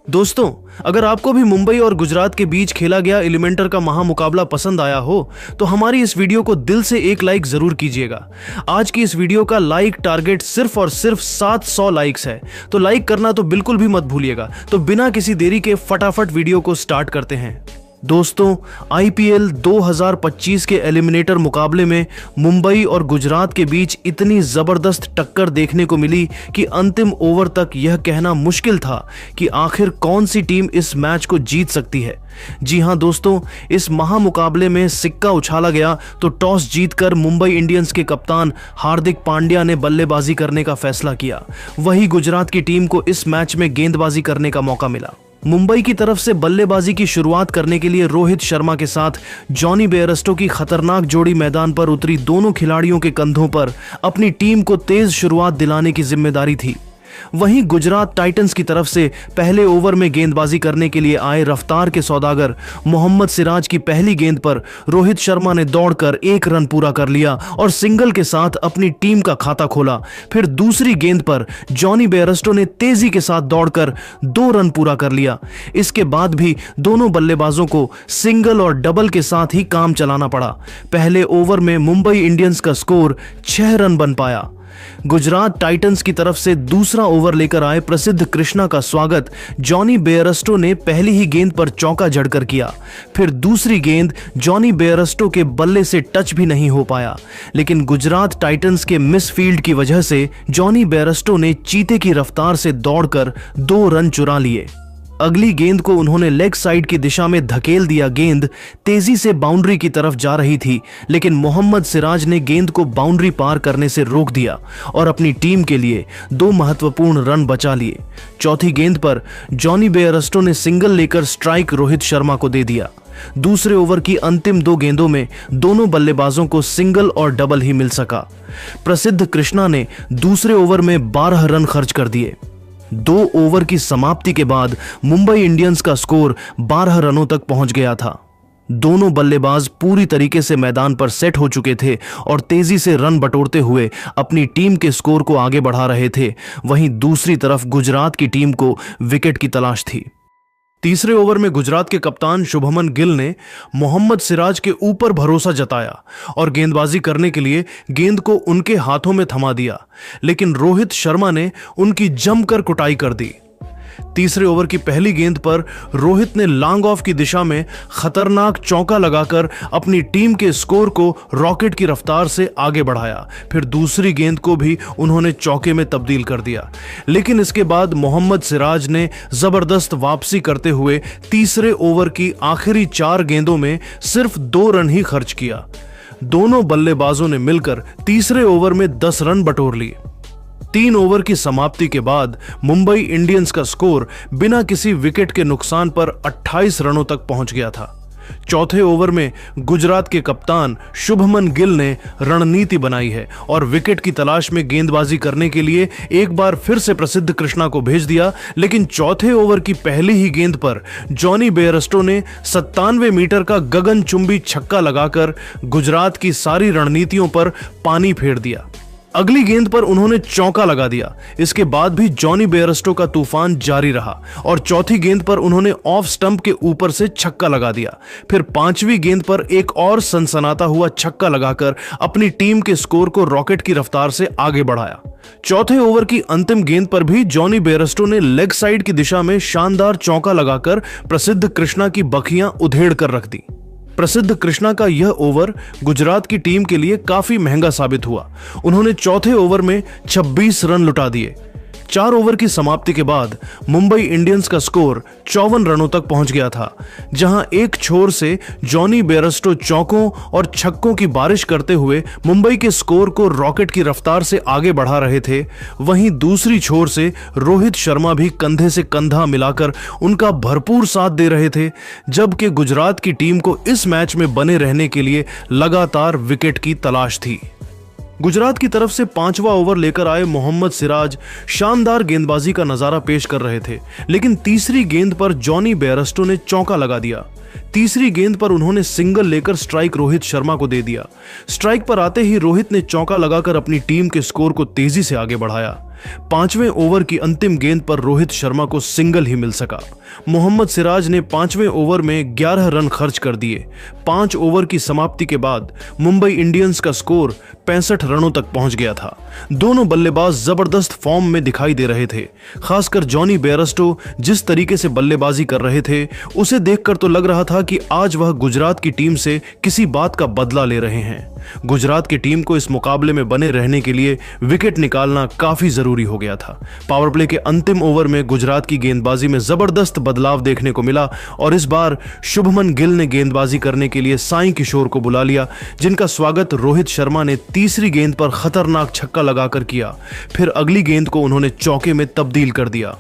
दोस्तों, अगर आपको भी मुंबई और गुजरात के बीच खेला गया एलिमेंटर का महामुकाबला पसंद आया हो तो हमारी इस वीडियो को दिल से एक लाइक जरूर कीजिएगा। आज की इस वीडियो का लाइक टारगेट सिर्फ और सिर्फ 700 लाइक्स है, तो लाइक करना तो बिल्कुल भी मत भूलिएगा। तो बिना किसी देरी के फटाफट वीडियो को स्टार्ट करते हैं। दोस्तों, आईपीएल 2025 के एलिमिनेटर मुकाबले में मुंबई और गुजरात के बीच इतनी जबरदस्त टक्कर देखने को मिली कि अंतिम ओवर तक यह कहना मुश्किल था कि आखिर कौन सी टीम इस मैच को जीत सकती है। जी हां दोस्तों, इस महामुकाबले में सिक्का उछाला गया तो टॉस जीतकर मुंबई इंडियंस के कप्तान हार्दिक पांड्या ने बल्लेबाजी करने का फैसला किया। वहीं गुजरात की टीम को इस मैच में गेंदबाजी करने का मौका मिला। मुंबई की तरफ से बल्लेबाजी की शुरुआत करने के लिए रोहित शर्मा के साथ जॉनी बेयरस्टो की खतरनाक जोड़ी मैदान पर उतरी। दोनों खिलाड़ियों के कंधों पर अपनी टीम को तेज शुरुआत दिलाने की जिम्मेदारी थी। वहीं गुजरात टाइटंस की तरफ से पहले ओवर में गेंदबाजी करने के लिए आए रफ्तार के सौदागर मोहम्मद सिराज की पहली गेंद पर रोहित शर्मा ने दौड़कर 1 रन पूरा कर लिया और सिंगल के साथ अपनी टीम का खाता खोला। फिर दूसरी गेंद पर जॉनी बेयरस्टो ने तेजी के साथ दौड़कर 2 रन पूरा कर लिया। इसके बाद भी दोनों बल्लेबाजों को सिंगल और डबल के साथ ही काम चलाना पड़ा। पहले ओवर में मुंबई इंडियंस का स्कोर 6 रन बन पाया। गुजरात टाइटंस की तरफ से दूसरा ओवर लेकर आए प्रसिद्ध कृष्णा का स्वागत जॉनी बेयरस्टो ने पहली ही गेंद पर चौका जड़कर किया। फिर दूसरी गेंद जॉनी बेयरस्टो के बल्ले से टच भी नहीं हो पाया, लेकिन गुजरात टाइटंस के मिस फील्ड की वजह से जॉनी बेयरस्टो ने चीते की रफ्तार से दौड़कर 2 रन चुरा लिए। अगली गेंद को उन्होंने लेग साइड की दिशा में धकेल दिया। गेंद तेजी से बाउंड्री की तरफ जा रही थी, लेकिन मोहम्मद सिराज ने गेंद को बाउंड्री पार करने से रोक दिया और अपनी टीम के लिए 2 महत्वपूर्ण रन बचा लिए। चौथी गेंद पर जॉनी बेयरस्टो ने सिंगल लेकर स्ट्राइक रोहित शर्मा को दे दिया। दूसरे ओवर की अंतिम 2 गेंदों में दोनों बल्लेबाजों को सिंगल और डबल ही मिल सका। प्रसिद्ध कृष्णा ने दूसरे ओवर में 12 रन खर्च कर दिए। 2 ओवर की समाप्ति के बाद मुंबई इंडियंस का स्कोर 12 रनों तक पहुंच गया था। दोनों बल्लेबाज पूरी तरीके से मैदान पर सेट हो चुके थे और तेजी से रन बटोरते हुए अपनी टीम के स्कोर को आगे बढ़ा रहे थे। वहीं दूसरी तरफ गुजरात की टीम को विकेट की तलाश थी। तीसरे ओवर में गुजरात के कप्तान शुभमन गिल ने मोहम्मद सिराज के ऊपर भरोसा जताया और गेंदबाजी करने के लिए गेंद को उनके हाथों में थमा दिया, लेकिन रोहित शर्मा ने उनकी जमकर कुटाई कर दी। तीसरे ओवर की पहली गेंद पर रोहित ने लॉन्ग ऑफ की दिशा में खतरनाक चौका लगाकर अपनी टीम के स्कोर को रॉकेट की रफ्तार से आगे बढ़ाया। फिर दूसरी गेंद को भी उन्होंने चौके में तब्दील कर दिया, लेकिन इसके बाद मोहम्मद सिराज ने जबरदस्त वापसी करते हुए तीसरे ओवर की आखिरी 4 गेंदों में सिर्फ 2 रन ही खर्च किया। दोनों बल्लेबाजों ने मिलकर तीसरे ओवर में 10 रन बटोर लिए। 3 ओवर की समाप्ति के बाद मुंबई इंडियंस का स्कोर बिना किसी विकेट के नुकसान पर 28 रनों तक पहुंच गया था। चौथे ओवर में गुजरात के कप्तान शुभमन गिल ने रणनीति बनाई है और विकेट की तलाश में गेंदबाजी करने के लिए एक बार फिर से प्रसिद्ध कृष्णा को भेज दिया, लेकिन चौथे ओवर की पहली ही गेंद पर जॉनी बेयरस्टो ने 97 मीटर का गगनचुंबी छक्का लगाकर गुजरात की सारी रणनीतियों पर पानी फेर दिया। अगली गेंद पर उन्होंने चौका लगा दिया। इसके बाद भी जॉनी बेयरस्टो का तूफान जारी रहा और चौथी गेंद पर उन्होंने ऑफ स्टंप के ऊपर से छक्का लगा दिया। फिर 5वीं गेंद पर एक और सनसनाता हुआ छक्का लगाकर अपनी टीम के स्कोर को रॉकेट की रफ्तार से आगे बढ़ाया। चौथे ओवर की अंतिम गेंद पर भी जॉनी बेयरस्टो ने लेग साइड की दिशा में शानदार चौका लगाकर प्रसिद्ध कृष्णा की बखियां उधेड़ कर रख दी। प्रसिद्ध कृष्णा का यह ओवर गुजरात की टीम के लिए काफी महंगा साबित हुआ। उन्होंने चौथे ओवर में 26 रन लुटा दिए। 4 ओवर की समाप्ति के बाद मुंबई इंडियंस का स्कोर 54 रनों तक पहुंच गया था। जहां एक छोर से जॉनी बेयरस्टो चौकों और छक्कों की बारिश करते हुए मुंबई के स्कोर को रॉकेट की रफ्तार से आगे बढ़ा रहे थे, वहीं दूसरी छोर से रोहित शर्मा भी कंधे से कंधा मिलाकर उनका भरपूर साथ दे रहे थे, जबकि गुजरात की टीम को इस मैच में बने रहने के लिए लगातार विकेट की तलाश थी। गुजरात की तरफ से 5वां ओवर लेकर आए मोहम्मद सिराज शानदार गेंदबाजी का नजारा पेश कर रहे थे, लेकिन तीसरी गेंद पर जॉनी बेयरस्टो ने चौका लगा दिया। तीसरी गेंद पर उन्होंने सिंगल लेकर स्ट्राइक रोहित शर्मा को दे दिया। स्ट्राइक पर आते ही रोहित ने चौका लगाकर अपनी टीम के स्कोर को तेजी से आगे बढ़ाया। 5वें ओवर की अंतिम गेंद पर रोहित शर्मा को सिंगल ही मिल सका। मोहम्मद सिराज ने 5वें ओवर में 11 रन खर्च कर दिए। 5 ओवर की समाप्ति के बाद मुंबई इंडियंस का स्कोर 65 रनों तक पहुंच गया था। दोनों बल्लेबाज जबरदस्त फॉर्म में दिखाई दे रहे थे। खासकर जॉनी बेयरस्टो जिस तरीके से बल्लेबाजी कर रहे थे, उसे देखकर तो लग रहा था कि आज वह गुजरात की टीम से किसी बात का बदला ले रहे हैं। गुजरात की टीम को इस मुकाबले में बने रहने के लिए विकेट निकालना काफी जरूरी हो गया था। पावर प्ले के अंतिम ओवर में गुजरात की गेंदबाजी में जबरदस्त बदलाव देखने को मिला और इस बार शुभमन गिल ने गेंदबाजी करने के लिए साई किशोर को बुला लिया, जिनका स्वागत रोहित शर्मा ने तीसरी गेंद पर खतरनाक छक्का लगाकर किया। फिर अगली गेंद को उन्होंने चौके में तब्दील कर दिया।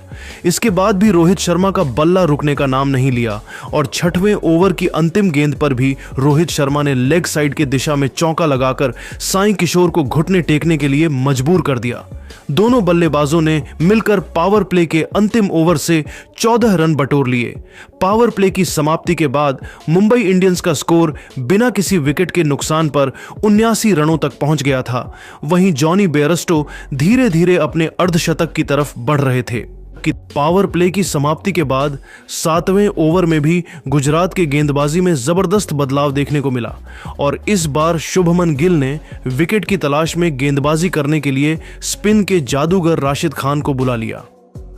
इसके बाद भी रोहित शर्मा का बल्ला रुकने का नाम नहीं लिया और 6वें ओवर की अंतिम गेंद पर भी रोहित शर्मा ने लेग साइड की दिशा में चौका लगाकर साई किशोर को घुटने टेकने के लिए मजबूर कर दिया। दोनों बल्लेबाजों ने मिलकर पावर प्ले के अंतिम ओवर से 14 रन बटोर लिए। पावर प्ले की समाप्ति के बाद मुंबई इंडियंस का स्कोर बिना किसी विकेट के नुकसान पर 79 रनों तक पहुंच गया था। वहीं जॉनी बेयरस्टो धीरे धीरे अपने अर्धशतक की तरफ बढ़ रहे थे कि पावर प्ले की समाप्ति के बाद 7वें ओवर में भी गुजरात के गेंदबाजी में जबरदस्त बदलाव देखने को मिला और इस बार शुभमन गिल ने विकेट की तलाश में गेंदबाजी करने के लिए स्पिन के जादूगर राशिद खान को बुला लिया।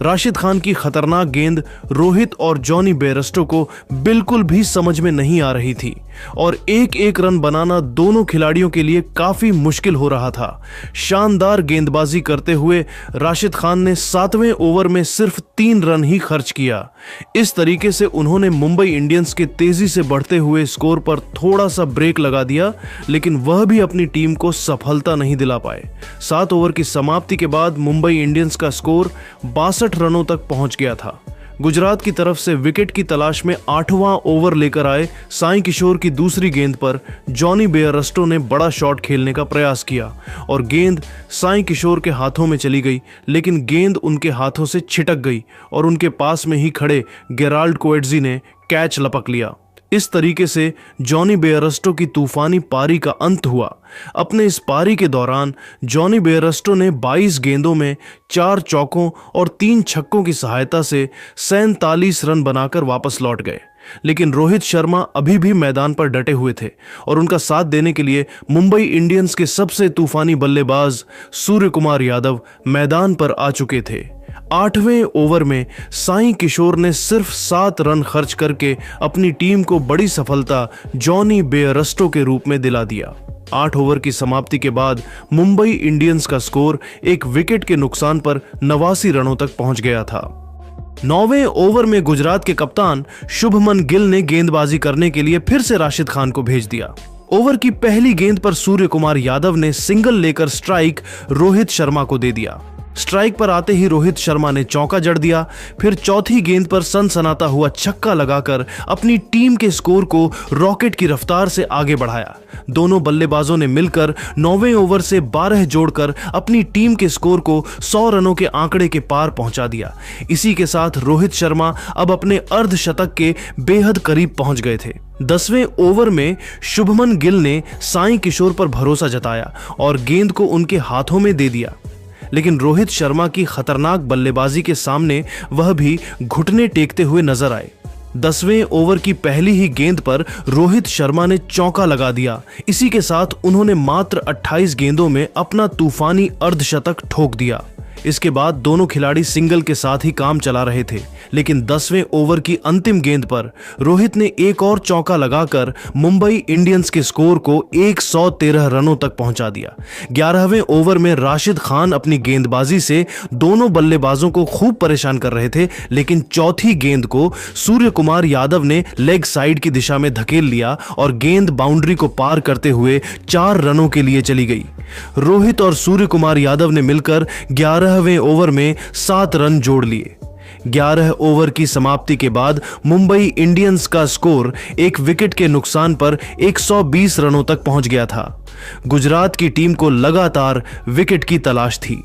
राशिद खान की खतरनाक गेंद रोहित और जॉनी बेयरस्टो को बिल्कुल भी समझ में नहीं आ रही थी और एक एक रन बनाना दोनों खिलाड़ियों के लिए काफी मुश्किल हो रहा था। शानदार गेंदबाजी करते हुए राशिद खान ने 7वें ओवर में सिर्फ 3 रन ही खर्च किया। इस तरीके से उन्होंने मुंबई इंडियंस के तेजी से बढ़ते हुए स्कोर पर थोड़ा सा ब्रेक लगा दिया, लेकिन वह भी अपनी टीम को सफलता नहीं दिला पाए। 7 ओवर की समाप्ति के बाद मुंबई इंडियंस का स्कोर 62 रनों तक पहुंच गया था। गुजरात की तरफ से विकेट की तलाश में 8वां ओवर लेकर आए साई किशोर की दूसरी गेंद पर जॉनी बेयरस्टो ने बड़ा शॉट खेलने का प्रयास किया और गेंद साई किशोर के हाथों में चली गई, लेकिन गेंद उनके हाथों से छिटक गई और उनके पास में ही खड़े गेराल्ड कोएट्जी ने कैच लपक लिया। इस तरीके से जॉनी बेयरस्टो की तूफानी पारी का अंत हुआ। अपने इस पारी के दौरान जॉनी बेयरस्टो ने 22 गेंदों में 4 चौकों और 3 छक्कों की सहायता से 47 रन बनाकर वापस लौट गए, लेकिन रोहित शर्मा अभी भी मैदान पर डटे हुए थे और उनका साथ देने के लिए मुंबई इंडियंस के सबसे तूफानी बल्लेबाज सूर्य कुमार यादव मैदान पर आ चुके थे। 8वें ओवर में साई किशोर ने सिर्फ 7 रन खर्च करके अपनी टीम को बड़ी सफलता जॉनी बेयरस्टो के रूप में दिला दिया। 8 ओवर की समाप्ति के बाद मुंबई इंडियंस का स्कोर एक विकेट के नुकसान पर 89 रनों तक पहुंच गया था। 9वें ओवर में गुजरात के कप्तान शुभमन गिल ने गेंदबाजी करने के लिए फिर से राशिद खान को भेज दिया। ओवर की पहली गेंद पर सूर्य कुमार यादव ने सिंगल लेकर स्ट्राइक रोहित शर्मा को दे दिया। स्ट्राइक पर आते ही रोहित शर्मा ने चौका जड़ दिया। फिर चौथी गेंद पर सनसनाता हुआ छक्का लगाकर अपनी टीम के स्कोर को रॉकेट की रफ्तार से आगे बढ़ाया। दोनों बल्लेबाजों ने मिलकर 9वें ओवर से 12 जोड़कर अपनी टीम के स्कोर को 100 रनों के आंकड़े के पार पहुंचा दिया। इसी के साथ रोहित शर्मा अब अपने अर्धशतक के बेहद करीब पहुंच गए थे। 10वें ओवर में शुभमन गिल ने साई किशोर पर भरोसा जताया और गेंद को उनके हाथों में दे दिया, लेकिन रोहित शर्मा की खतरनाक बल्लेबाजी के सामने वह भी घुटने टेकते हुए नजर आए। 10वें ओवर की पहली ही गेंद पर रोहित शर्मा ने चौका लगा दिया। इसी के साथ उन्होंने मात्र 28 गेंदों में अपना तूफानी अर्धशतक ठोक दिया। इसके बाद दोनों खिलाड़ी सिंगल के साथ ही काम चला रहे थे, लेकिन 10वें ओवर की अंतिम गेंद पर रोहित ने एक और चौका लगाकर मुंबई इंडियंस के स्कोर को 113 रनों तक पहुंचा दिया। 11वें ओवर में राशिद खान अपनी गेंदबाजी से दोनों बल्लेबाजों को खूब परेशान कर रहे थे, लेकिन चौथी गेंद को सूर्य कुमार यादव ने लेग साइड की दिशा में धकेल लिया और गेंद बाउंड्री को पार करते हुए 4 रनों के लिए चली गई। रोहित और सूर्य कुमार यादव ने मिलकर 11वें ओवर में 7 रन जोड़ लिए। 11 ओवर की समाप्ति के बाद मुंबई इंडियंस का स्कोर एक विकेट के नुकसान पर 120 रनों तक पहुंच गया था। गुजरात की टीम को लगातार विकेट की तलाश थी।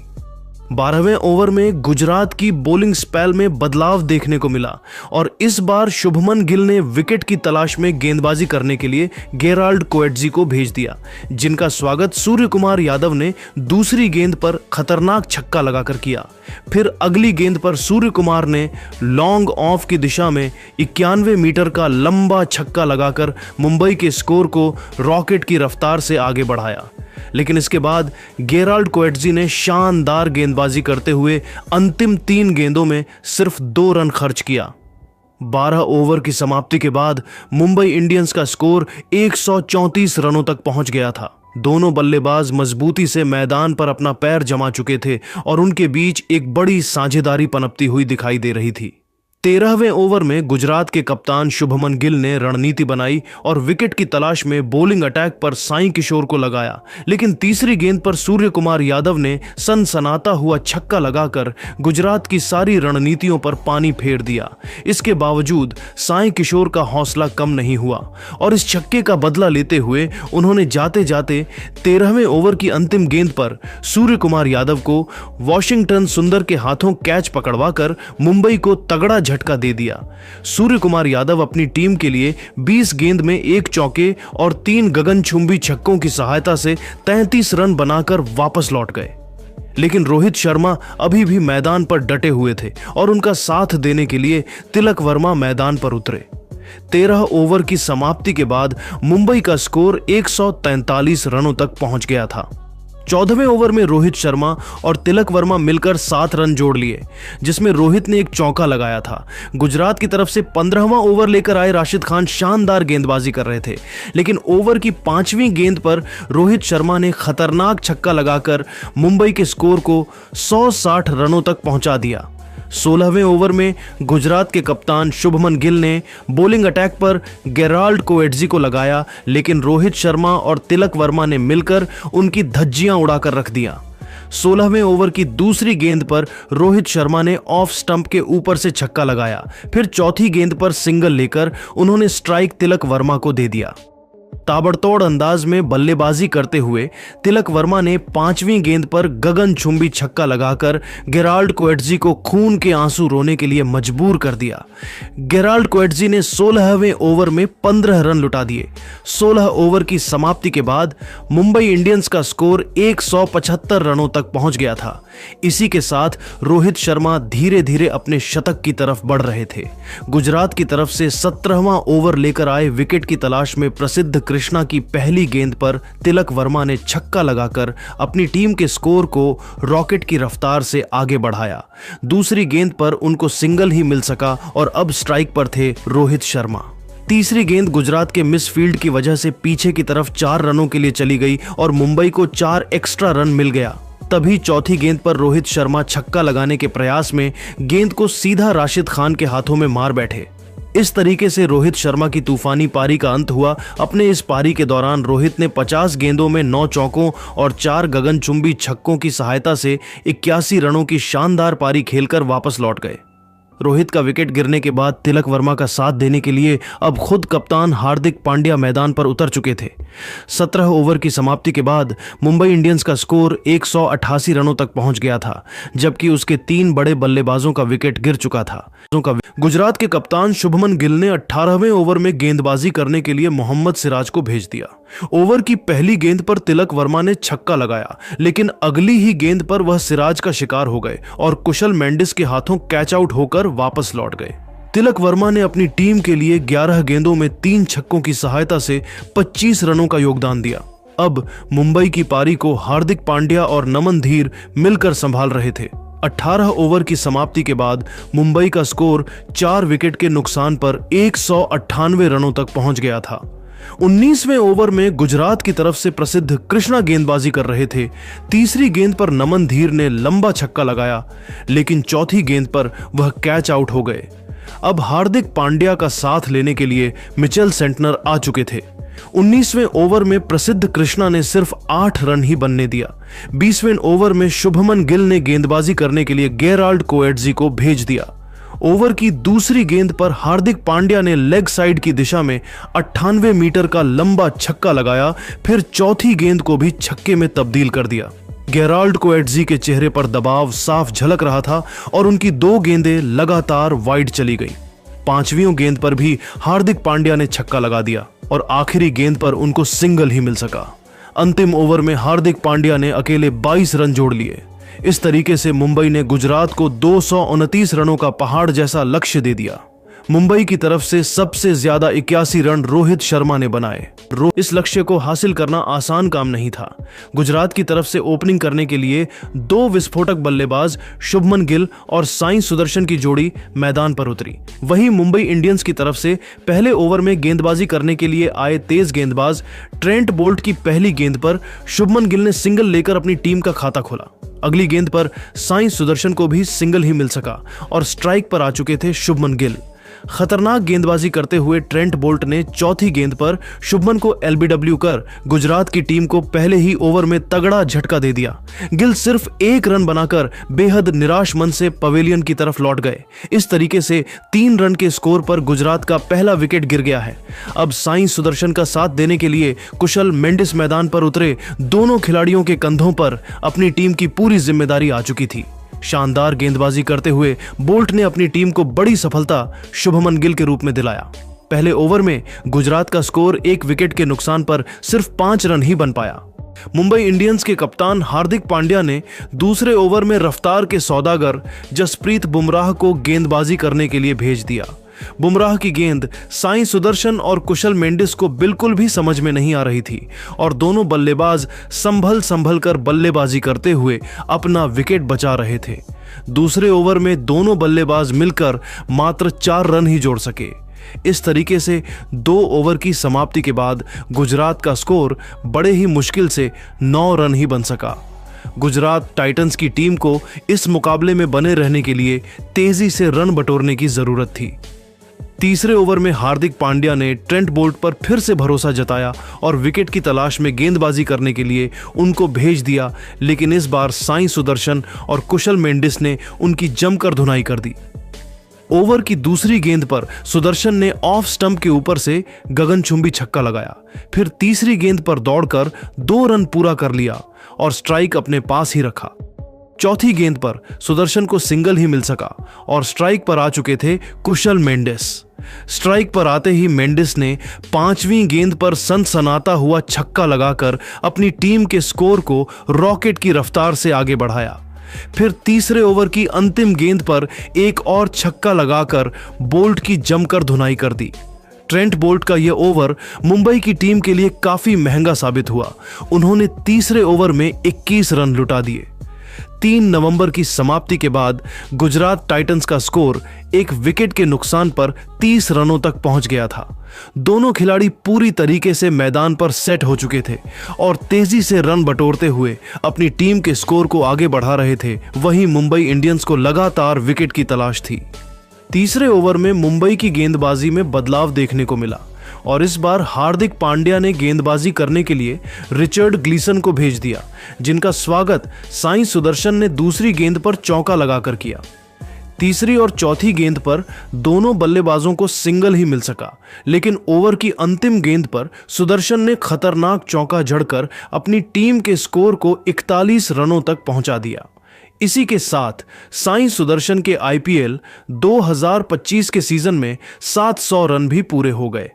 12वें ओवर में गुजरात की बॉलिंग स्पेल में बदलाव देखने को मिला और इस बार शुभमन गिल ने विकेट की तलाश में गेंदबाजी करने के लिए गेराल्ड कोएट्जी को भेज दिया, जिनका स्वागत सूर्य कुमार यादव ने दूसरी गेंद पर खतरनाक छक्का लगाकर किया। फिर अगली गेंद पर सूर्य कुमार ने लॉन्ग ऑफ की दिशा में 91 मीटर का लंबा छक्का लगाकर मुंबई के स्कोर को रॉकेट की रफ्तार से आगे बढ़ाया। लेकिन इसके बाद गेराल्ड कोएट्जी ने शानदार गेंदबाजी करते हुए अंतिम 3 गेंदों में सिर्फ 2 रन खर्च किया। 12 ओवर की समाप्ति के बाद मुंबई इंडियंस का स्कोर 134 रनों तक पहुंच गया था। दोनों बल्लेबाज मजबूती से मैदान पर अपना पैर जमा चुके थे और उनके बीच एक बड़ी साझेदारी पनपती हुई दिखाई दे रही थी। 13वें ओवर में गुजरात के कप्तान शुभमन गिल ने रणनीति बनाई और विकेट की तलाश में बॉलिंग अटैक पर साई किशोर को लगाया, लेकिन तीसरी गेंद पर सूर्य कुमार यादव ने सनसनाता हुआ छक्का लगाकर गुजरात की सारी रणनीतियों पर पानी फेर दिया। इसके बावजूद साई किशोर का हौसला कम नहीं हुआ और इस छक्के का बदला लेते हुए उन्होंने जाते जाते 13वें ओवर की अंतिम गेंद पर सूर्य कुमार यादव को वॉशिंगटन सुंदर के हाथों कैच पकड़वाकर मुंबई को तगड़ा झटका दे दिया। सूर्य कुमार यादव अपनी टीम के लिए 20 गेंद में 1 चौके और 3 गगनचुंबी छक्कों की सहायता से 33 रन बनाकर वापस लौट गए। लेकिन रोहित शर्मा अभी भी मैदान पर डटे हुए थे और उनका साथ देने के लिए तिलक वर्मा मैदान पर उतरे। 13 ओवर की समाप्ति के बाद मुंबई का स्कोर 143 रनों तक पहुंच गया था। 14वें ओवर में रोहित शर्मा और तिलक वर्मा मिलकर 7 रन जोड़ लिए, जिसमें रोहित ने एक चौका लगाया था। गुजरात की तरफ से 15वां ओवर लेकर आए राशिद खान शानदार गेंदबाजी कर रहे थे, लेकिन ओवर की 5वीं गेंद पर रोहित शर्मा ने खतरनाक छक्का लगाकर मुंबई के स्कोर को 160 रनों तक पहुंचा दिया। 16वें ओवर में गुजरात के कप्तान शुभमन गिल ने बॉलिंग अटैक पर गेराल्ड कोएट्जी को लगाया, लेकिन रोहित शर्मा और तिलक वर्मा ने मिलकर उनकी धज्जियां उड़ाकर रख दिया। 16वें ओवर की दूसरी गेंद पर रोहित शर्मा ने ऑफ स्टंप के ऊपर से छक्का लगाया। फिर चौथी गेंद पर सिंगल लेकर उन्होंने स्ट्राइक तिलक वर्मा को दे दिया। ताबड़तोड़ अंदाज में बल्लेबाजी करते हुए तिलक वर्मा ने 5वीं गेंद पर गगनचुंबी छक्का लगाकर गेराल्ड कोएट्जी को खून के आंसू रोने के लिए मजबूर कर दिया। गेराल्ड कोएट्जी ने 16वें ओवर में 15 रन लुटा दिए। 16 ओवर की समाप्ति के बाद मुंबई इंडियंस का स्कोर 175 रनों तक पहुंच गया था। इसी के साथ रोहित शर्मा धीरे धीरे अपने शतक की तरफ बढ़ रहे थे। गुजरात की तरफ से 17वां ओवर लेकर आए विकेट की तलाश में प्रसिद्ध कृष्णा की पहली गेंद पर तिलक वर्मा ने छक्का लगाकर अपनी टीम के स्कोर को रॉकेट की रफ्तार से आगे बढ़ाया। दूसरी गेंद पर उनको सिंगल ही मिल सका और अब स्ट्राइक पर थे रोहित शर्मा। तीसरी गेंद गुजरात के मिस फील्ड की वजह से पीछे की तरफ 4 रनों के लिए चली गई और मुंबई को 4 एक्स्ट्रा रन मिल गया। तभी चौथी गेंद पर रोहित शर्मा छक्का लगाने के प्रयास में गेंद को सीधा राशिद खान के हाथों में मार बैठे। इस तरीके से रोहित शर्मा की तूफानी पारी का अंत हुआ। अपने इस पारी के दौरान रोहित ने 50 गेंदों में 9 चौकों और 4 गगनचुंबी छक्कों की सहायता से 81 रनों की शानदार पारी खेलकर वापस लौट गए। रोहित का विकेट गिरने के बाद तिलक वर्मा का साथ देने के लिए अब खुद कप्तान हार्दिक पांड्या मैदान पर उतर चुके थे। 17 ओवर की समाप्ति के बाद मुंबई इंडियंस का स्कोर 188 रनों तक पहुंच गया था, जबकि उसके 3 बड़े बल्लेबाजों का विकेट गिर चुका था। गुजरात के कप्तान शुभमन गिल ने 18वें ओवर में गेंदबाजी करने के लिए मोहम्मद सिराज को भेज दिया। ओवर की पहली गेंद पर तिलक वर्मा ने छक्का लगाया, लेकिन अगली ही गेंद पर वह सिराज का शिकार हो गए और कुशल मेंडिस के हाथों कैच आउट होकर वापस लौट गए। तिलक वर्मा ने अपनी टीम के लिए 11 गेंदों में 3 छक्कों की सहायता से 25 रनों का योगदान दिया। अब मुंबई की पारी को हार्दिक पांड्या और नमन धीर मिलकर संभाल रहे थे। 18 ओवर की समाप्ति के बाद मुंबई का स्कोर 4 विकेट के नुकसान पर 198 रनों तक पहुंच गया था। 19वें ओवर में गुजरात की तरफ से प्रसिद्ध कृष्णा गेंदबाजी कर रहे थे। तीसरी गेंद पर नमन धीर ने लंबा छक्का लगाया, लेकिन चौथी गेंद पर वह कैच आउट हो गए। अब हार्दिक पांड्या का साथ लेने के लिए मिचेल सेंटनर आ चुके थे। 19वें ओवर में प्रसिद्ध कृष्णा ने सिर्फ 8 रन ही बनने दिया। 20वें ओवर में शुभमन गिल ने गेंदबाजी करने के लिए गेराल्ड कोएट्जी को भेज दिया। ओवर की दूसरी गेंद पर हार्दिक पांड्या ने लेग साइड की दिशा में 98 मीटर का लंबा छक्का लगाया, फिर चौथी गेंद को भी छक्के में तब्दील कर दिया। गेराल्ड कोएट्जी के चेहरे पर दबाव साफ झलक रहा था और उनकी 2 गेंदें लगातार वाइड चली गई। 5वीं गेंद पर भी हार्दिक पांड्या ने छक्का लगा दिया और आखिरी गेंद पर उनको सिंगल ही मिल सका। अंतिम ओवर में हार्दिक पांड्या ने अकेले 22 रन जोड़ लिए। इस तरीके से मुंबई ने गुजरात को 229 रनों का पहाड़ जैसा लक्ष्य दे दिया। मुंबई की तरफ से सबसे ज्यादा 81 रन रोहित शर्मा ने बनाए। इस लक्ष्य को हासिल करना आसान काम नहीं था। गुजरात की तरफ से ओपनिंग करने के लिए 2 विस्फोटक बल्लेबाज शुभमन गिल और साई सुदर्शन की जोड़ी मैदान पर उतरी। वहीं मुंबई इंडियंस की तरफ से पहले ओवर में गेंदबाजी करने के लिए आए तेज गेंदबाज ट्रेंट बोल्ट की पहली गेंद पर शुभमन गिल ने सिंगल लेकर अपनी टीम का खाता खोला। अगली गेंद पर साई सुदर्शन को भी सिंगल ही मिल सका और स्ट्राइक पर आ चुके थे शुभमन गिल। खतरनाक गेंदबाजी करते हुए ट्रेंट बोल्ट ने चौथी गेंद पर शुभमन को एलबीडब्ल्यू कर गुजरात की टीम को पहले ही ओवर में तगड़ा झटका दे दिया। गिल सिर्फ 1 रन बनाकर बेहद निराश मन से पवेलियन की तरफ लौट गए। इस तरीके से 3 रन के स्कोर पर गुजरात का पहला विकेट गिर गया है। अब साई सुदर्शन का साथ देने के लिए कुशल मेंडिस मैदान पर उतरे। दोनों खिलाड़ियों के कंधों पर अपनी टीम की पूरी जिम्मेदारी आ चुकी थी। शानदार गेंदबाजी करते हुए बोल्ट ने अपनी टीम को बड़ी सफलता शुभमन गिल के रूप में दिलाया। पहले ओवर में गुजरात का स्कोर 1 विकेट के नुकसान पर सिर्फ 5 रन ही बन पाया। मुंबई इंडियंस के कप्तान हार्दिक पांड्या ने दूसरे ओवर में रफ्तार के सौदागर जसप्रीत बुमराह को गेंदबाजी करने के लिए भेज दिया। बुमराह की गेंद साई सुदर्शन और कुशल मेंडिस को बिल्कुल भी समझ में नहीं आ रही थी और दोनों बल्लेबाज संभल कर बल्लेबाजी करते हुए अपना विकेट बचा रहे थे। दूसरे ओवर में दोनों बल्लेबाज मिलकर मात्र 4 रन ही जोड़ सके। इस तरीके से 2 ओवर की समाप्ति के बाद गुजरात का स्कोर बड़े ही मुश्किल से 9 रन ही बन सका। गुजरात टाइटंस की टीम को इस मुकाबले में बने रहने के लिए तेजी से रन बटोरने की जरूरत थी। तीसरे ओवर में हार्दिक पांड्या ने ट्रेंट बोल्ट पर फिर से भरोसा जताया और विकेट की तलाश में गेंदबाजी करने के लिए उनको भेज दिया, लेकिन इस बार साई सुदर्शन और कुशल मेंडिस ने उनकी जमकर धुनाई कर दी। ओवर की दूसरी गेंद पर सुदर्शन ने ऑफ स्टंप के ऊपर से गगनचुंबी छक्का लगाया। फिर तीसरी गेंद पर दौड़कर 2 रन पूरा कर लिया और स्ट्राइक अपने पास ही रखा। चौथी गेंद पर सुदर्शन को सिंगल ही मिल सका और स्ट्राइक पर आ चुके थे कुशल मेंडिस। स्ट्राइक पर आते ही मेंडिस ने 5वीं गेंद पर सनसनाता हुआ छक्का लगाकर अपनी टीम के स्कोर को रॉकेट की रफ्तार से आगे बढ़ाया। फिर तीसरे ओवर की अंतिम गेंद पर एक और छक्का लगाकर बोल्ट की जमकर धुनाई कर दी। ट्रेंट बोल्ट का यह ओवर मुंबई की टीम के लिए काफी महंगा साबित हुआ। उन्होंने तीसरे ओवर में 21 रन लुटा दिए। 3 नवंबर की समाप्ति के बाद गुजरात टाइटंस का स्कोर 1 विकेट के नुकसान पर 30 रनों तक पहुंच गया था। दोनों खिलाड़ी पूरी तरीके से मैदान पर सेट हो चुके थे और तेजी से रन बटोरते हुए अपनी टीम के स्कोर को आगे बढ़ा रहे थे। वहीं मुंबई इंडियंस को लगातार विकेट की तलाश थी। तीसरे ओवर में मुंबई की गेंदबाजी में बदलाव देखने को मिला और इस बार हार्दिक पांड्या ने गेंदबाजी करने के लिए रिचर्ड ग्लीसन को भेज दिया, जिनका स्वागत साई सुदर्शन ने दूसरी गेंद पर चौका लगाकर किया। तीसरी और चौथी गेंद पर दोनों बल्लेबाजों को सिंगल ही मिल सका, लेकिन ओवर की अंतिम गेंद पर सुदर्शन ने खतरनाक चौका जड़कर अपनी टीम के स्कोर को 41 रनों तक पहुंचा दिया। इसी के साथ साई सुदर्शन के आईपीएल 2025 के सीजन में 700 रन भी पूरे हो गए।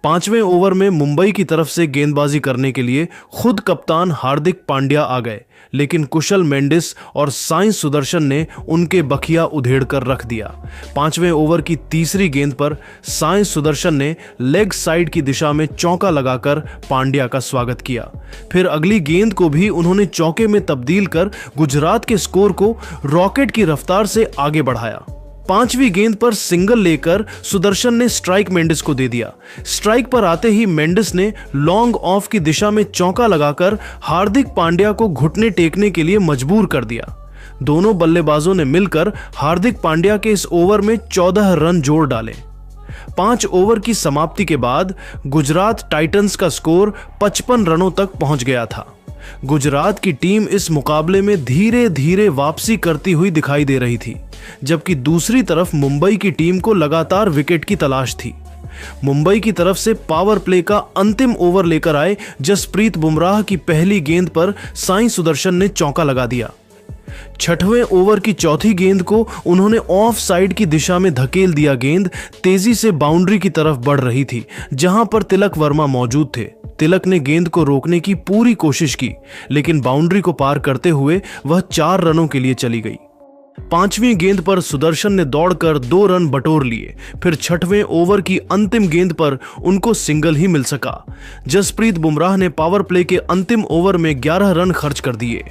5वें ओवर में मुंबई की तरफ से गेंदबाजी करने के लिए खुद कप्तान हार्दिक पांड्या आ गए, लेकिन कुशल मेंडिस और साई सुदर्शन ने उनके बखिया उधेड़ कर रख दिया। 5वें ओवर की तीसरी गेंद पर साई सुदर्शन ने लेग साइड की दिशा में चौका लगाकर पांड्या का स्वागत किया। फिर अगली गेंद को भी उन्होंने चौके में तब्दील कर गुजरात के स्कोर को रॉकेट की रफ्तार से आगे बढ़ाया। 5वीं गेंद पर सिंगल लेकर सुदर्शन ने स्ट्राइक मेंडिस को दे दिया। स्ट्राइक पर आते ही मेंडिस ने लॉन्ग ऑफ की दिशा में चौका लगाकर हार्दिक पांड्या को घुटने टेकने के लिए मजबूर कर दिया। दोनों बल्लेबाजों ने मिलकर हार्दिक पांड्या के इस ओवर में 14 रन जोड़ डाले। 5 ओवर की समाप्ति के बाद गुजरात टाइटंस का स्कोर 55 रनों तक पहुंच गया था। गुजरात की टीम इस मुकाबले में धीरे धीरे वापसी करती हुई दिखाई दे रही थी, जबकि दूसरी तरफ मुंबई की टीम को लगातार विकेट की तलाश थी। मुंबई की तरफ से पावर प्ले का अंतिम ओवर लेकर आए जसप्रीत बुमराह की पहली गेंद पर साई सुदर्शन ने चौका लगा दिया। 6वें ओवर की चौथी गेंद को उन्होंने ऑफ साइड की दिशा में धकेल दिया। गेंद तेजी से बाउंड्री की तरफ बढ़ रही थी, जहां पर तिलक वर्मा मौजूद थे। तिलक ने गेंद को रोकने की पूरी कोशिश की, लेकिन बाउंड्री को पार करते हुए वह 4 रनों के लिए चली गई। 5वीं गेंद पर सुदर्शन ने दौड़कर 2 रन बटोर लिए। फिर 6वें ओवर की अंतिम गेंद पर उनको सिंगल ही मिल सका। जसप्रीत बुमराह ने पावर प्ले के अंतिम ओवर में 11 रन खर्च कर दिए।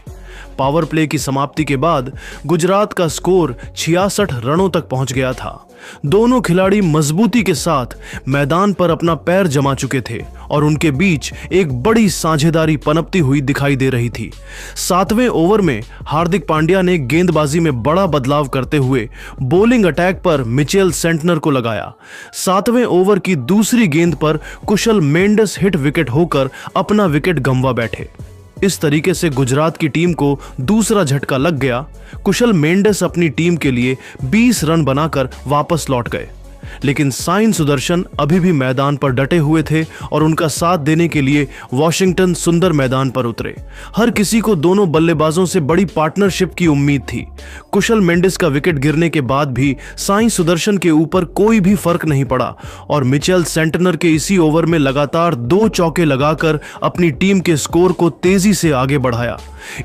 पावर प्ले की समाप्ति के बाद गुजरात का स्कोर 66 रनों तक पहुंच गया था। दोनों खिलाड़ी मजबूती के साथ मैदान पर अपना पैर जमा चुके थे और उनके बीच एक बड़ी साझेदारी पनपती हुई दिखाई दे रही थी। 7वें ओवर में हार्दिक पांड्या ने गेंदबाजी में बड़ा बदलाव करते हुए बॉलिंग अटैक पर मिचेल सेंटनर को लगाया। 7वें ओवर की दूसरी गेंद पर कुशल मेंडिस हिट विकेट होकर अपना विकेट गंवा बैठे। इस तरीके से गुजरात की टीम को दूसरा झटका लग गया। कुशल मेंडिस अपनी टीम के लिए 20 रन बनाकर वापस लौट गए, लेकिन साई सुदर्शन अभी भी मैदान पर डटे हुए थे और उनका साथ देने के लिए वॉशिंगटन सुंदर मैदान पर उतरे। हर किसी को दोनों बल्लेबाजों से बड़ी पार्टनरशिप की उम्मीद थी। कुशल मेंडिस का विकेट गिरने के बाद भी साई सुदर्शन के ऊपर कोई भी फर्क नहीं पड़ा और मिचेल सेंटनर के इसी ओवर में लगातार 2 चौके लगाकर अपनी टीम के स्कोर को तेजी से आगे बढ़ाया।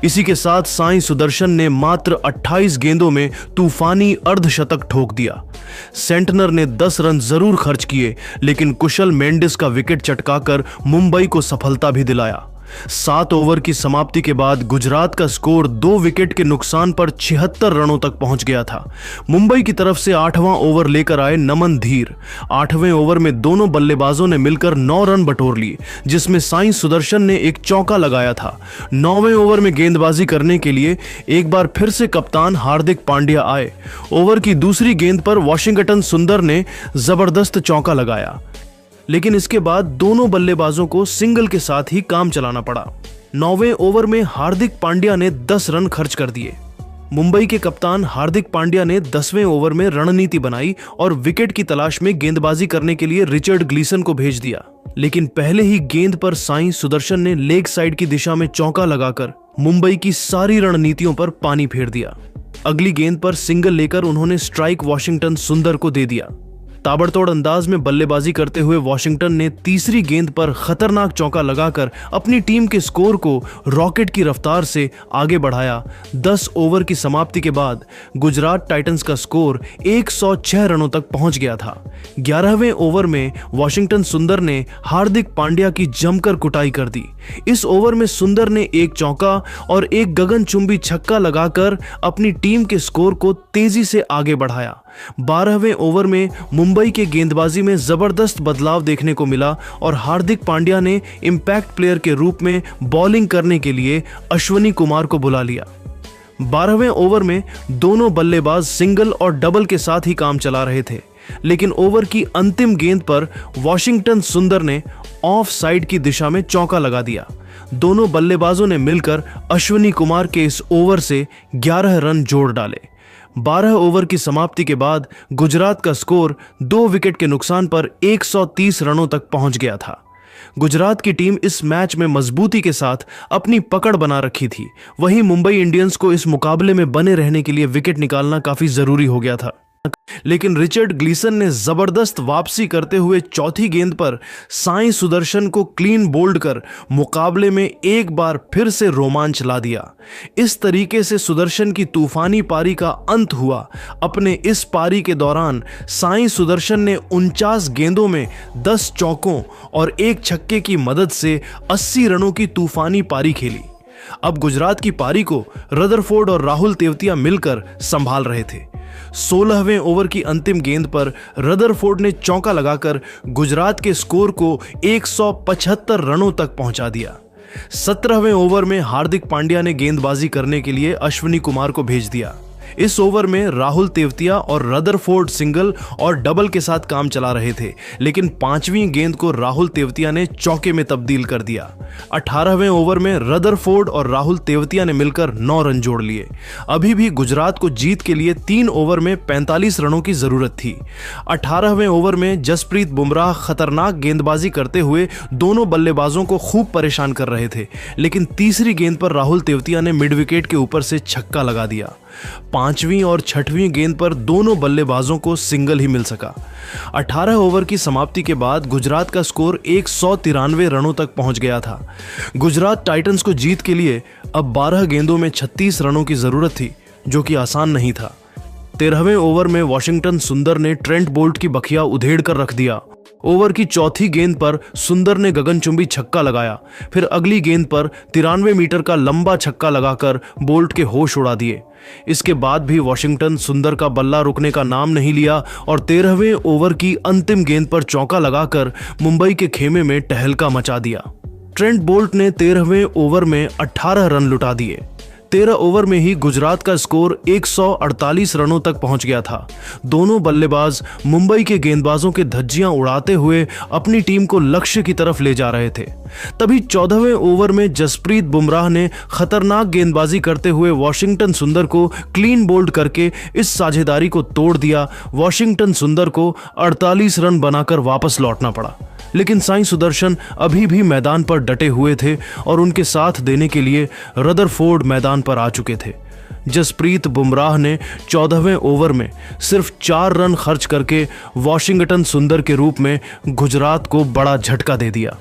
इसी के साथ साई सुदर्शन ने मात्र 28 गेंदों में तूफानी अर्धशतक ठोक दिया। सेंटनर ने 10 रन जरूर खर्च किए, लेकिन कुशल मेंडिस का विकेट चटकाकर मुंबई को सफलता भी दिलाया। 7 ओवर की समाप्ति के बाद गुजरात का स्कोर 2 विकेट के नुकसान पर 76 रनों तक पहुंच गया था। मुंबई की तरफ से 8वां ओवर लेकर आए नमन धीर। 8वें ओवर में दोनों बल्लेबाजों ने मिलकर 9 रन बटोर लिए, जिसमें साई सुदर्शन ने एक चौका लगाया था। 9वें ओवर में गेंदबाजी करने के लिए एक बार फिर से कप्तान हार्दिक पांड्या आए। ओवर की दूसरी गेंद पर वॉशिंगटन सुंदर ने जबरदस्त चौका लगाया, लेकिन इसके बाद दोनों बल्लेबाजों को सिंगल के साथ ही काम चलाना पड़ा। 9वें ओवर में हार्दिक पांड्या ने 10 रन खर्च कर दिए। मुंबई के कप्तान हार्दिक पांड्या ने 10वें ओवर में रणनीति बनाई और विकेट की तलाश में गेंदबाजी करने के लिए रिचर्ड ग्लीसन को भेज दिया, लेकिन पहले ही गेंद पर साई सुदर्शन ने लेग साइड की दिशा में चौका लगाकर मुंबई की सारी रणनीतियों पर पानी फेर दिया। अगली गेंद पर सिंगल लेकर उन्होंने स्ट्राइक वॉशिंगटन सुंदर को दे दिया। ताबड़तोड़ अंदाज में बल्लेबाजी करते हुए वॉशिंगटन ने तीसरी गेंद पर खतरनाक चौका लगाकर अपनी टीम के स्कोर को रॉकेट की रफ्तार से आगे बढ़ाया। 10 ओवर की समाप्ति के बाद गुजरात टाइटंस का स्कोर 106 रनों तक पहुंच गया था। 11वें ओवर में वॉशिंगटन सुंदर ने हार्दिक पांड्या की जमकर कुटाई कर दी। इस ओवर में सुंदर ने एक चौका और एक गगनचुंबी छक्का लगाकर अपनी टीम के स्कोर को तेजी से आगे बढ़ाया। 12वें ओवर में मुंबई के गेंदबाजी में जबरदस्त बदलाव देखने को मिला और हार्दिक पांड्या ने इंपैक्ट प्लेयर के रूप में बॉलिंग करने के लिए अश्विनी कुमार को बुला लिया। 12वें ओवर में दोनों बल्लेबाज सिंगल और डबल के साथ ही काम चला रहे थे, लेकिन ओवर की अंतिम गेंद पर वॉशिंगटन सुंदर ने ऑफ साइड की दिशा में चौका लगा दिया। दोनों बल्लेबाजों ने मिलकर अश्विनी कुमार के इस ओवर से 11 रन जोड़ डाले। 12 ओवर की समाप्ति के बाद गुजरात का स्कोर 2 विकेट के नुकसान पर 130 रनों तक पहुंच गया था। गुजरात की टीम इस मैच में मजबूती के साथ अपनी पकड़ बना रखी थी। वहीं मुंबई इंडियंस को इस मुकाबले में बने रहने के लिए विकेट निकालना काफी जरूरी हो गया था, लेकिन रिचर्ड ग्लीसन ने जबरदस्त वापसी करते हुए चौथी गेंद पर साई सुदर्शन को क्लीन बोल्ड कर मुकाबले में एक बार फिर से रोमांच ला दिया। इस तरीके से सुदर्शन की तूफानी पारी का अंत हुआ। अपने इस पारी के दौरान साई सुदर्शन ने 49 गेंदों में 10 चौकों और एक छक्के की मदद से 80 रनों की तूफानी पारी खेली। अब गुजरात की पारी को रदरफोर्ड और राहुल तेवतिया मिलकर संभाल रहे थे। 16वें ओवर की अंतिम गेंद पर रदरफोर्ड ने चौका लगाकर गुजरात के स्कोर को 175 रनों तक पहुंचा दिया। 17वें ओवर में हार्दिक पांड्या ने गेंदबाजी करने के लिए अश्विनी कुमार को भेज दिया। इस ओवर में राहुल तेवतिया और रदरफोर्ड सिंगल और डबल के साथ काम चला रहे थे, लेकिन 5वीं गेंद को राहुल तेवतिया ने चौके में तब्दील कर दिया। 18वें ओवर में रदरफोर्ड और राहुल तेवतिया ने मिलकर 9 रन जोड़ लिए। अभी भी गुजरात को जीत के लिए 3 ओवर में 45 रनों की जरूरत थी। 18वें ओवर में जसप्रीत बुमराह खतरनाक गेंदबाजी करते हुए दोनों बल्लेबाजों को खूब परेशान कर रहे थे, लेकिन तीसरी गेंद पर राहुल तेवतिया ने मिड विकेट के ऊपर से छक्का लगा दिया। 5वीं और 6वीं गेंद पर दोनों बल्लेबाजों को सिंगल ही मिल सका। 18 ओवर की समाप्ति के बाद गुजरात का स्कोर 193 रनों तक पहुंच गया था। गुजरात टाइटंस को जीत के लिए अब 12 गेंदों में 36 रनों की जरूरत थी, जो कि आसान नहीं था। 13वें ओवर में वॉशिंगटन सुंदर ने ट्रेंट बोल्ट की बखिया उधेड़ कर रख दिया। ओवर की चौथी गेंद पर सुंदर ने गगनचुंबी छक्का लगाया, फिर अगली गेंद पर 93 मीटर का लंबा छक्का लगाकर बोल्ट के होश उड़ा दिए। इसके बाद भी वॉशिंगटन सुंदर का बल्ला रुकने का नाम नहीं लिया और 13वें ओवर की अंतिम गेंद पर चौका लगाकर मुंबई के खेमे में टहलका मचा दिया। ट्रेंट बोल्ट ने 13वें ओवर में 18 रन लुटा दिए। 13 ओवर में ही गुजरात का स्कोर 148 रनों तक पहुंच गया था। दोनों बल्लेबाज मुंबई के गेंदबाजों के धज्जियां उड़ाते हुए अपनी टीम को लक्ष्य की तरफ ले जा रहे थे। तभी 14वें ओवर में जसप्रीत बुमराह ने खतरनाक गेंदबाजी करते हुए वॉशिंगटन सुंदर को क्लीन बोल्ड करके इस साझेदारी को तोड़ दिया। वॉशिंगटन सुंदर को 48 रन बनाकर वापस लौटना पड़ा, लेकिन साई सुदर्शन अभी भी मैदान पर डटे हुए थे और उनके साथ देने के लिए रदरफोर्ड मैदान पर आ चुके थे। जसप्रीत बुमराह ने 14वें ओवर में सिर्फ 4 रन खर्च करके वॉशिंगटन सुंदर के रूप में गुजरात को बड़ा झटका दे दिया।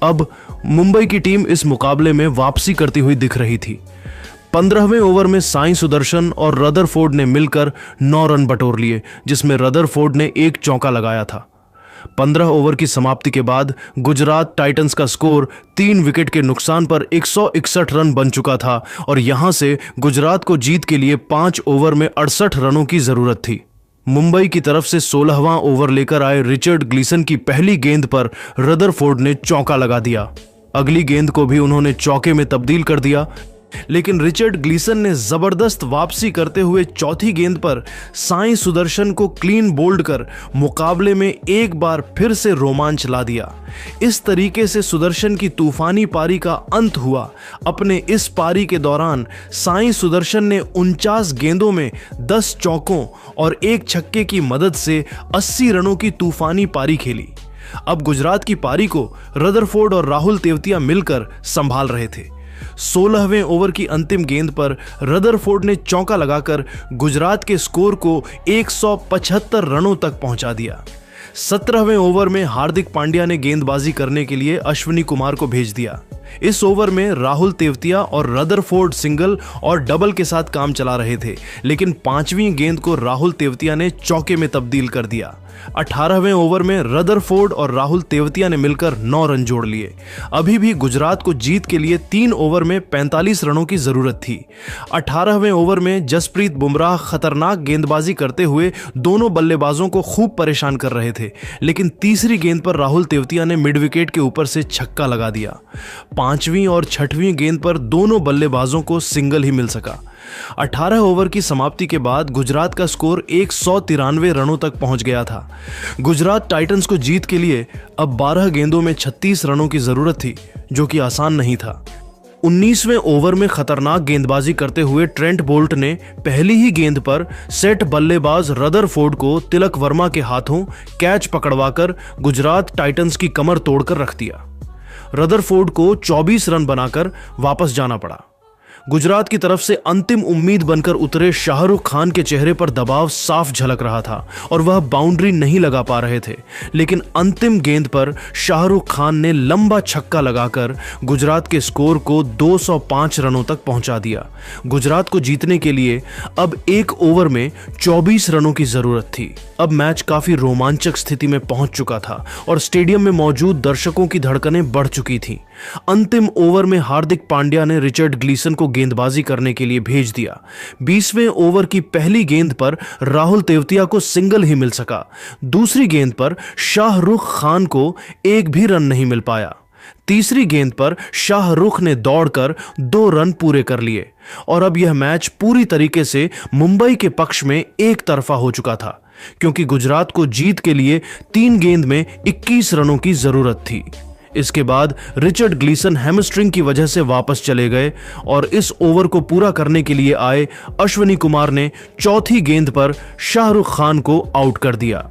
अब मुंबई की टीम इस मुकाबले में वापसी करती हुई दिख रही थी। 15वें ओवर में साई सुदर्शन और रदरफोर्ड ने मिलकर 9 रन बटोर लिए, जिसमें रदरफोर्ड ने एक चौका लगाया था। 15 ओवर की समाप्ति के बाद गुजरात टाइटंस का स्कोर 3 विकेट के नुकसान पर 161 रन बन चुका था और यहां से गुजरात को जीत के लिए 5 ओवर में 68 रनों की जरूरत थी। मुंबई की तरफ से 16वां ओवर लेकर आए रिचर्ड ग्लीसन की पहली गेंद पर रदरफोर्ड ने चौका लगा दिया। अगली गेंद को भी उन्होंने चौके में तब्दील कर दिया, लेकिन रिचर्ड ग्लीसन ने जबरदस्त वापसी करते हुए चौथी गेंद पर साई सुदर्शन को क्लीन बोल्ड कर मुकाबले में एक बार फिर से रोमांच ला दिया। इस तरीके से सुदर्शन की तूफानी पारी का अंत हुआ। अपने इस पारी के दौरान साई सुदर्शन ने 49 गेंदों में 10 चौकों और 1 छक्के की मदद से 80 रनों की तूफानी पारी खेली। अब गुजरात की पारी को रदरफोर्ड और राहुल तेवतिया मिलकर संभाल रहे थे। 16वें ओवर की अंतिम गेंद पर रदरफोर्ड ने चौका लगाकर गुजरात के स्कोर को 175 रनों तक पहुंचा दिया। 17वें ओवर में हार्दिक पांड्या ने गेंदबाजी करने के लिए अश्विनी कुमार को भेज दिया। इस ओवर में राहुल तेवतिया और रदरफोर्ड सिंगल और डबल के साथ काम चला रहे थे, लेकिन 5वीं गेंद को राहुल तेवतिया ने चौके में तब्दील कर दिया। 18वें ओवर में रदरफोर्ड और राहुल तेवतिया ने मिलकर 9 रन जोड़ लिए। अभी भी गुजरात को जीत के लिए 3 ओवर में 45 रनों की जरूरत थी। 18वें ओवर में जसप्रीत बुमराह खतरनाक गेंदबाजी करते हुए दोनों बल्लेबाजों को खूब परेशान कर रहे थे, लेकिन तीसरी गेंद पर राहुल तेवतिया ने मिड विकेट के ऊपर से छक्का लगा दिया। 5वीं और 6वीं गेंद पर दोनों बल्लेबाजों को सिंगल ही मिल सका। 18 ओवर की समाप्ति के बाद गुजरात का स्कोर 193 रनों तक पहुंच गया था। गुजरात टाइटंस को जीत के लिए अब 12 गेंदों में 36 रनों की जरूरत थी, जो कि आसान नहीं था। 19वें ओवर में खतरनाक गेंदबाजी करते हुए ट्रेंट बोल्ट ने पहली ही गेंद पर सेट बल्लेबाज रदरफोर्ड को तिलक वर्मा के हाथों कैच पकड़वाकर गुजरात टाइटंस की कमर तोड़कर रख दिया। रदरफोर्ड को 24 रन बनाकर वापस जाना पड़ा। गुजरात की तरफ से अंतिम उम्मीद बनकर उतरे शाहरुख खान के चेहरे पर दबाव साफ झलक रहा था और वह बाउंड्री नहीं लगा पा रहे थे, लेकिन अंतिम गेंद पर शाहरुख खान ने लंबा छक्का लगाकर गुजरात के स्कोर को 205 रनों तक पहुंचा दिया। गुजरात को जीतने के लिए अब 1 ओवर में 24 रनों की जरूरत थी। अब मैच काफी रोमांचक स्थिति में पहुंच चुका था और स्टेडियम में मौजूद दर्शकों की धड़कनें बढ़ चुकी थीं। अंतिम ओवर में हार्दिक पांड्या ने रिचर्ड ग्लीसन को गेंदबाजी करने के लिए भेज दिया। 20वें ओवर की पहली गेंद पर राहुल तेवतिया को सिंगल ही मिल सका। दूसरी गेंद पर शाहरुख खान को एक भी रन नहीं मिल पाया। तीसरी गेंद पर शाहरुख ने दौड़कर 2 रन पूरे कर लिए और अब यह मैच पूरी तरीके से मुंबई के पक्ष में एक तरफा हो चुका था, क्योंकि गुजरात को जीत के लिए 3 गेंद में 21 रनों की जरूरत थी। इसके बाद रिचर्ड ग्लीसन हैमस्ट्रिंग की वजह से वापस चले गए और इस ओवर को पूरा करने के लिए आए अश्विनी कुमार ने चौथी गेंद पर शाहरुख खान को आउट कर दिया।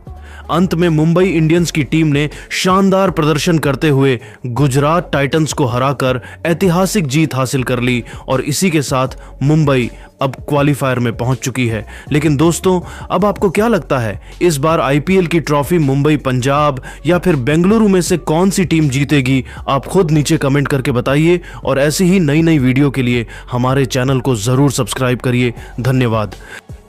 अंत में मुंबई इंडियंस की टीम ने शानदार प्रदर्शन करते हुए गुजरात टाइटंस को हराकर ऐतिहासिक जीत हासिल कर ली और इसी के साथ मुंबई अब क्वालिफायर में पहुंच चुकी है। लेकिन दोस्तों, अब आपको क्या लगता है, इस बार आईपीएल की ट्रॉफी मुंबई पंजाब या फिर बेंगलुरु में से कौन सी टीम जीतेगी? आप खुद नीचे कमेंट करके बताइए और ऐसी ही नई नई वीडियो के लिए हमारे चैनल को जरूर सब्सक्राइब करिए। धन्यवाद।